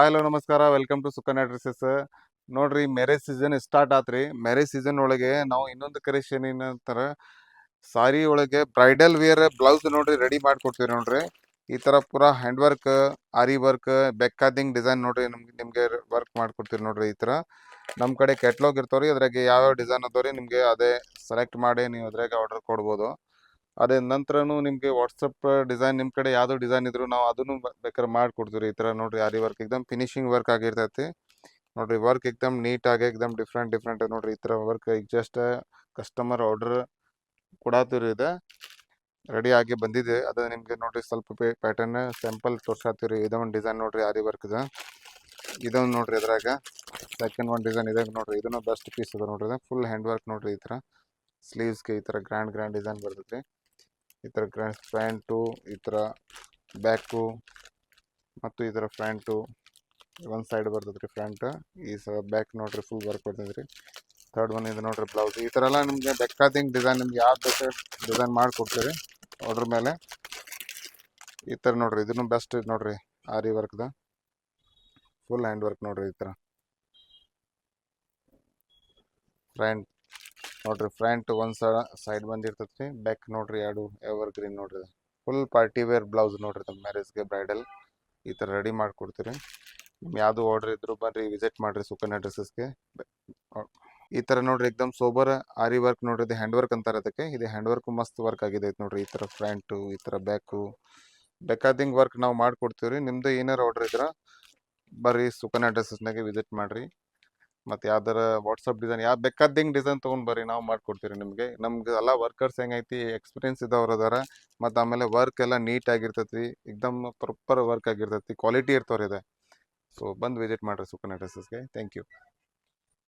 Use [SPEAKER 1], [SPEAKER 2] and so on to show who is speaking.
[SPEAKER 1] Hello ನಮಸ್ಕಾರ, welcome to Sukanya dresses. ನೋಡ್ರಿ, marriage season start ಆತ್ರಿ. ಮ್ಯಾರೇಜ್ ಸೀಸನ್ ಒಳಗೆ ನಾವು ಇನ್ನೊಂದು ಕಲೆಕ್ಷನ್ ಏನಂತಾರ, ಸಾರಿ ಒಳಗೆ ಬ್ರೈಡಲ್ ವೇರ್ ಬ್ಲೌಸ್ ನೋಡ್ರಿ ರೆಡಿ ಮಾಡ್ಕೊಡ್ತೀವಿ ನೋಡ್ರಿ. ಈ ತರ ಪೂರಾ ಹ್ಯಾಂಡ್ ವರ್ಕ್, ಆರಿ ವರ್ಕ್, ಬೆಕ್ಕಾದಿಂಗ್ ಡಿಸೈನ್ ನೋಡ್ರಿ ನಿಮ್ಗೆ ವರ್ಕ್ ಮಾಡ್ಕೊಡ್ತೀವಿ ನೋಡ್ರಿ. ಈ ತರ ನಮ್ಮ ಕಡೆ ಕ್ಯಾಟ್ಲಾಗ್ ಇರ್ತಾವ್ರಿ, ಅದ್ರಾಗೆ ಯಾವ್ಯಾವ ಡಿಸೈನ್ ಅದಾವ್ರಿ ನಿಮ್ಗೆ ಅದೇ ಸೆಲೆಕ್ಟ್ ಮಾಡಿ ನೀವು ಅದ್ರಾಗ ಆರ್ಡರ್ ಕೊಡ್ಬೋದು. ಅದೇ ನಂತರನು ನಿಮ್ಗೆ ವಾಟ್ಸಪ್ ಡಿಸೈನ್ ನಿಮ್ಮ ಕಡೆ ಯಾವ್ದು ಡಿಸೈನ್ ಇದ್ರು ನಾವು ಅದನ್ನು ಬೇಕಾದ್ರೆ ಮಾಡ್ಕೊಡ್ತೀವಿ. ಈ ತರ ನೋಡ್ರಿ, ಆರಿ ವರ್ಕ್ ಎಕ್ದಮ್ ಫಿನಿಶಿಂಗ್ ವರ್ಕ್ ಆಗಿರ್ತೈತಿ ನೋಡ್ರಿ. ವರ್ಕ್ ಎಕ್ದಮ್ ನೀಟ್ ಆಗಿ ಎಕ್ದಮ್ ಡಿಫ್ರೆಂಟ್ ನೋಡ್ರಿ. ಈ ತರ ವರ್ಕ್ ಈಗ ಜಸ್ಟ್ ಕಸ್ಟಮರ್ ಆರ್ಡರ್ ಕೊಡಾತಿರಿ, ಇದೆ ರೆಡಿ ಆಗಿ ಬಂದಿದೆ. ಅದು ನಿಮ್ಗೆ ನೋಡ್ರಿ ಸ್ವಲ್ಪ ಪ್ಯಾಟರ್ನ್ ಸ್ಯಾಂಪಲ್ ತೋರ್ಸಾತಿರಿ. ಇದೊಂದು ಡಿಸೈನ್ ನೋಡ್ರಿ, ಆರಿ ವರ್ಕ್ ಇದೊಂದು ನೋಡ್ರಿ. ಅದ್ರಾಗ ಸೆಕೆಂಡ್ ಒಂದು ಡಿಸೈನ್ ಇದೆ ನೋಡ್ರಿ, ಇದನ್ನು ಬೆಸ್ಟ್ ಪೀಸ್ ಅದ ನೋಡ್ರಿ. ಫುಲ್ ಹ್ಯಾಂಡ್ ವರ್ಕ್ ನೋಡ್ರಿ. ಈ ತರ ಸ್ಲೀವ್ಸ್ಗೆ ಈ ತರ ಗ್ರ್ಯಾಂಡ್ ಡಿಸೈನ್ ಬರ್ತೈತಿ. ಈ ತರ ಗ್ರ್ಯಾಂಡ್ ಫ್ರಂಟು, ಈ ತರ ಬ್ಯಾಕು ಮತ್ತು ಈ ತರ ಫ್ರಂಟು ಒಂದು ಸೈಡ್ ಬರ್ತೈತ್ರಿ ಫ್ರಂಟ್. ಈ ಬ್ಯಾಕ್ ನೋಡ್ರಿ ಫುಲ್ ವರ್ಕ್ ಬರ್ತೈತ್ರಿ. ಥರ್ಡ್ ಒನ್ ಇದು ನೋಡ್ರಿ ಬ್ಲೌಸ್. ಈ ತರ ಎಲ್ಲ ನಿಮ್ಗೆ ಬೇಕಾದಂಗೆ ಡಿಸೈನ್ ನಿಮ್ಗೆ ಯಾವ್ದು ಬೇಕು ಡಿಸೈನ್ ಮಾಡಿಕೊಡ್ತೀರಿ ಆರ್ಡ್ರ್ ಮೇಲೆ. ಈ ತರ ನೋಡ್ರಿ, ಇದನ್ನು ಬೆಸ್ಟ್ ನೋಡ್ರಿ, ಆರಿ ವರ್ಕ್ದ ಫುಲ್ ಹ್ಯಾಂಡ್ ವರ್ಕ್ ನೋಡ್ರಿ. ಈ ತರ ಫ್ರಂಟ್ ನೋಡ್ರಿ, ಫ್ರಂಟ್ ಒಂದು ಸೈಡ್ ಬಂದಿರ್ತೈತಿ, ಬ್ಯಾಕ್ ನೋಡ್ರಿ ಎರಡು ಎವರ್ ಗ್ರೀನ್ ನೋಡ್ರಿ. ಫುಲ್ ಪಾರ್ಟಿ ವೇರ್ ಬ್ಲೌಸ್ ನೋಡ್ರಿ, ನಮ್ಮ ಮ್ಯಾರೇಜ್ಗೆ ಬ್ರೈಡಲ್ ಈ ತರ ರೆಡಿ ಮಾಡ್ಕೊಡ್ತೀರಿ. ನಿಮ್ ಯಾವ್ದು ಆರ್ಡರ್ ಇದ್ರು ಬರ್ರಿ, ವಿಸಿಟ್ ಮಾಡ್ರಿ ಸುಕನ್ಯಾ ಡ್ರೆಸ್ಸಸ್ಗೆ. ಈ ತರ ನೋಡ್ರಿ, ಎಕ್ದಮ್ ಸೋಬರ್ ಆರಿ ವರ್ಕ್ ನೋಡ್ರಿ. ಇದು ಹ್ಯಾಂಡ್ ವರ್ಕ್ ಅಂತಾರೆ ಅದಕ್ಕೆ. ಇದು ಹ್ಯಾಂಡ್ ವರ್ಕ್ ಮಸ್ತ್ ವರ್ಕ್ ಆಗಿದೆ ನೋಡ್ರಿ. ಈ ತರ ಫ್ರಂಟು, ಈ ತರ ಬ್ಯಾಕು ಬೇಕಾದಿಂಗ್ ವರ್ಕ್ ನಾವು ಮಾಡ್ಕೊಡ್ತೀವ್ರಿ. ನಿಮ್ದು ಏನಾರು ಆರ್ಡರ್ ಇದ್ರ ಬರ್ರಿ ಸುಕನ್ಯಾ ಡ್ರೆಸ್ಸಸ್ನಾಗೆ ವಿಸಿಟ್ ಮಾಡ್ರಿ. ಮತ್ತೆ ಯಾವ್ದಾರ ವಾಟ್ಸಪ್ ಡಿಸೈನ್ ಯಾವ ಬೇಕಾದಂಗೆ ಡಿಸೈನ್ ತೊಗೊಂಡ್ ಬರ್ರಿ, ನಾವು ಮಾಡ್ಕೊಡ್ತೀವಿ ನಿಮಗೆ. ನಮ್ಗೆ ಎಲ್ಲ ವರ್ಕರ್ಸ್ ಹೆಂಗೈತಿ ಎಕ್ಸ್ಪೀರಿಯನ್ಸ್ ಇದ್ದವ್ರು ಅದಾರ. ಮತ್ತು ಆಮೇಲೆ ವರ್ಕ್ ಎಲ್ಲ ನೀಟ್ ಆಗಿರ್ತೈತಿ, ಎಕ್ದಮ್ ಪ್ರಾಪರ್ ವರ್ಕ್ ಆಗಿರ್ತೈತಿ, ಕ್ವಾಲಿಟಿ ಇರ್ತವ್ರಿ ಇದೆ. ಸೊ ಬಂದು ವಿಸಿಟ್ ಮಾಡ್ರಿ ಸುಕನ್ಯಾ ಡ್ರೆಸ್ಸಸ್ಗೆ. Thank you.